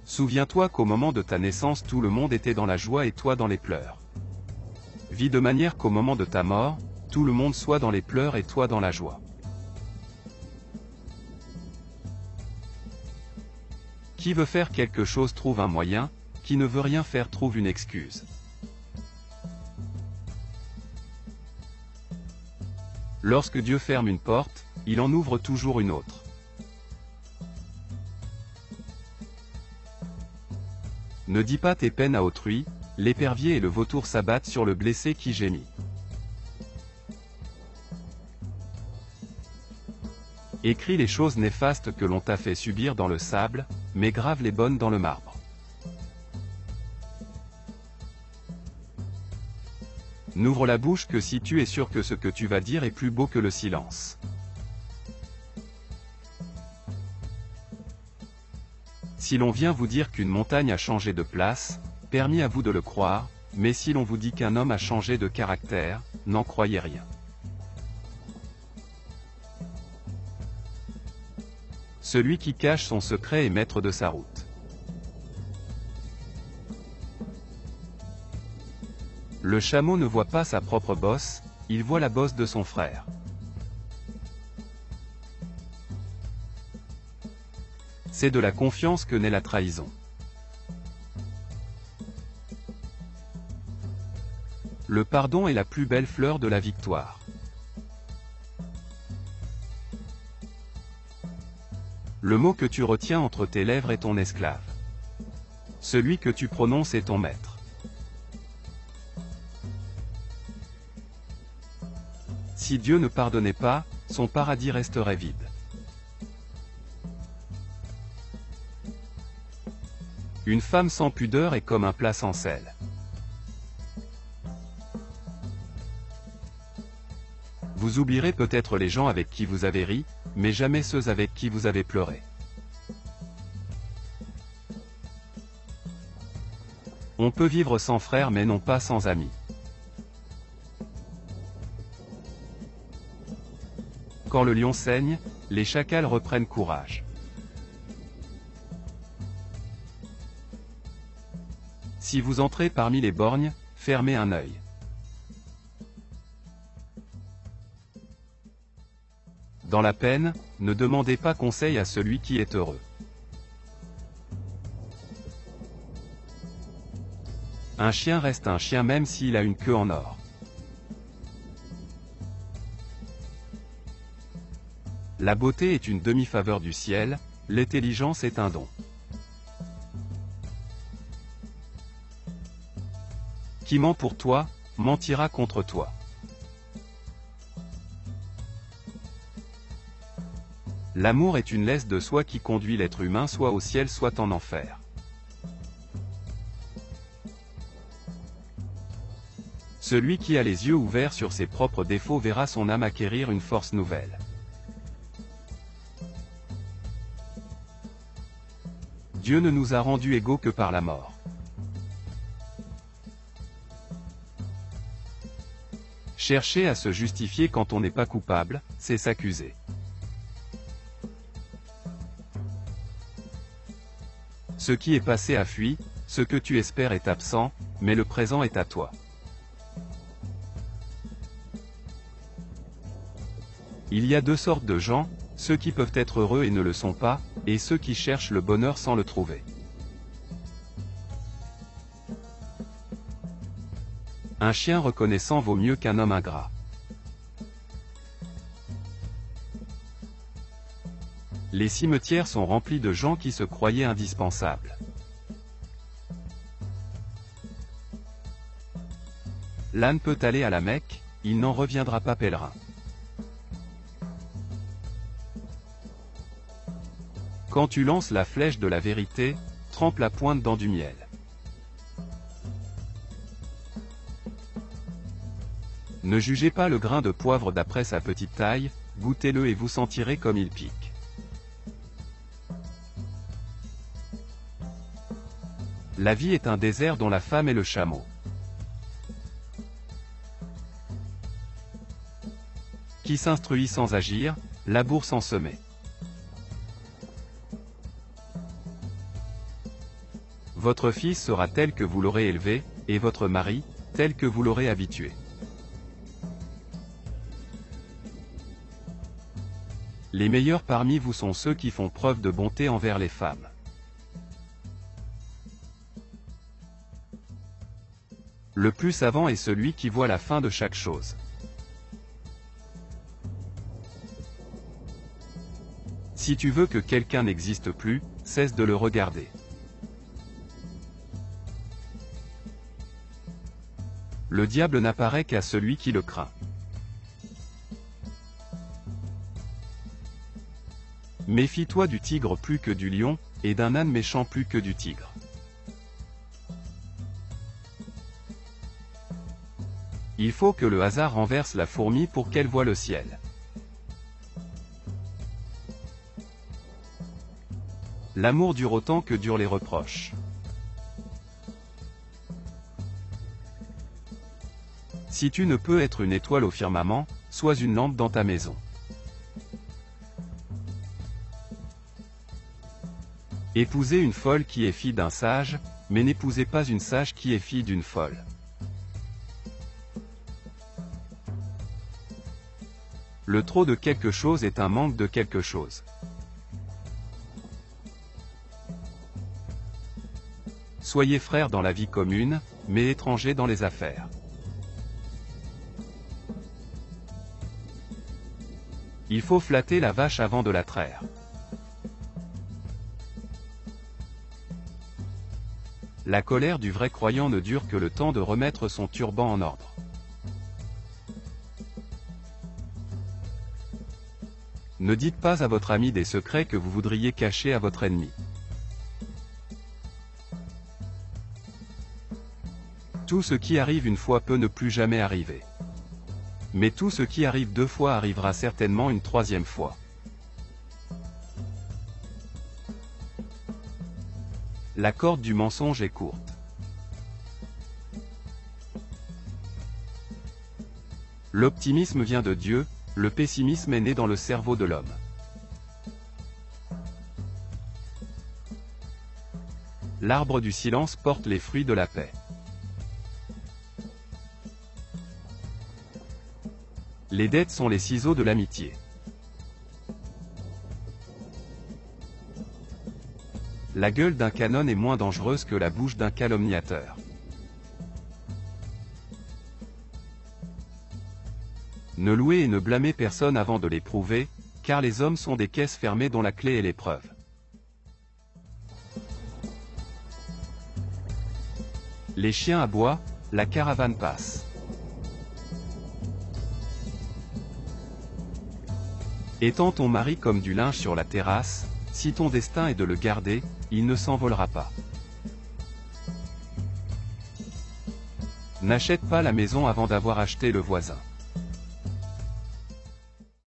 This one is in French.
Souviens-toi qu'au moment de ta naissance tout le monde était dans la joie et toi dans les pleurs. Vis de manière qu'au moment de ta mort, tout le monde soit dans les pleurs et toi dans la joie. Qui veut faire quelque chose trouve un moyen, qui ne veut rien faire trouve une excuse. Lorsque Dieu ferme une porte, il en ouvre toujours une autre. Ne dis pas tes peines à autrui, l'épervier et le vautour s'abattent sur le blessé qui gémit. Écris les choses néfastes que l'on t'a fait subir dans le sable, mais grave les bonnes dans le marbre. N'ouvre la bouche que si tu es sûr que ce que tu vas dire est plus beau que le silence. Si l'on vient vous dire qu'une montagne a changé de place, permis à vous de le croire, mais si l'on vous dit qu'un homme a changé de caractère, n'en croyez rien. Celui qui cache son secret est maître de sa route. Le chameau ne voit pas sa propre bosse, il voit la bosse de son frère. C'est de la confiance que naît la trahison. Le pardon est la plus belle fleur de la victoire. Le mot que tu retiens entre tes lèvres est ton esclave. Celui que tu prononces est ton maître. Si Dieu ne pardonnait pas, son paradis resterait vide. Une femme sans pudeur est comme un plat sans sel. Vous oublierez peut-être les gens avec qui vous avez ri, mais jamais ceux avec qui vous avez pleuré. On peut vivre sans frères mais non pas sans amis. Quand le lion saigne, les chacals reprennent courage. Si vous entrez parmi les borgnes, fermez un œil. Dans la peine, ne demandez pas conseil à celui qui est heureux. Un chien reste un chien même s'il a une queue en or. La beauté est une demi-faveur du ciel, l'intelligence est un don. Qui ment pour toi, mentira contre toi. L'amour est une laisse de soie qui conduit l'être humain soit au ciel soit en enfer. Celui qui a les yeux ouverts sur ses propres défauts verra son âme acquérir une force nouvelle. Dieu ne nous a rendus égaux que par la mort. Chercher à se justifier quand on n'est pas coupable, c'est s'accuser. Ce qui est passé a fui, ce que tu espères est absent, mais le présent est à toi. Il y a deux sortes de gens, ceux qui peuvent être heureux et ne le sont pas, et ceux qui cherchent le bonheur sans le trouver. Un chien reconnaissant vaut mieux qu'un homme ingrat. Les cimetières sont remplis de gens qui se croyaient indispensables. L'âne peut aller à la Mecque, il n'en reviendra pas pèlerin. Quand tu lances la flèche de la vérité, trempe la pointe dans du miel. Ne jugez pas le grain de poivre d'après sa petite taille, goûtez-le et vous sentirez comme il pique. La vie est un désert dont la femme est le chameau. Qui s'instruit sans agir, laboure sans semer. Votre fils sera tel que vous l'aurez élevé, et votre mari, tel que vous l'aurez habitué. Les meilleurs parmi vous sont ceux qui font preuve de bonté envers les femmes. Le plus savant est celui qui voit la fin de chaque chose. Si tu veux que quelqu'un n'existe plus, cesse de le regarder. Le diable n'apparaît qu'à celui qui le craint. Méfie-toi du tigre plus que du lion, et d'un âne méchant plus que du tigre. Il faut que le hasard renverse la fourmi pour qu'elle voie le ciel. L'amour dure autant que durent les reproches. Si tu ne peux être une étoile au firmament, sois une lampe dans ta maison. Épousez une folle qui est fille d'un sage, mais n'épousez pas une sage qui est fille d'une folle. Le trop de quelque chose est un manque de quelque chose. Soyez frères dans la vie commune, mais étrangers dans les affaires. Il faut flatter la vache avant de la traire. La colère du vrai croyant ne dure que le temps de remettre son turban en ordre. Ne dites pas à votre ami des secrets que vous voudriez cacher à votre ennemi. Tout ce qui arrive une fois peut ne plus jamais arriver. Mais tout ce qui arrive deux fois arrivera certainement une troisième fois. La corde du mensonge est courte. L'optimisme vient de Dieu, le pessimisme est né dans le cerveau de l'homme. L'arbre du silence porte les fruits de la paix. Les dettes sont les ciseaux de l'amitié. La gueule d'un canon est moins dangereuse que la bouche d'un calomniateur. Ne louez et ne blâmez personne avant de l'éprouver, car les hommes sont des caisses fermées dont la clé est l'épreuve. Les chiens aboient, la caravane passe. Étends ton mari comme du linge sur la terrasse, si ton destin est de le garder, il ne s'envolera pas. N'achète pas la maison avant d'avoir acheté le voisin.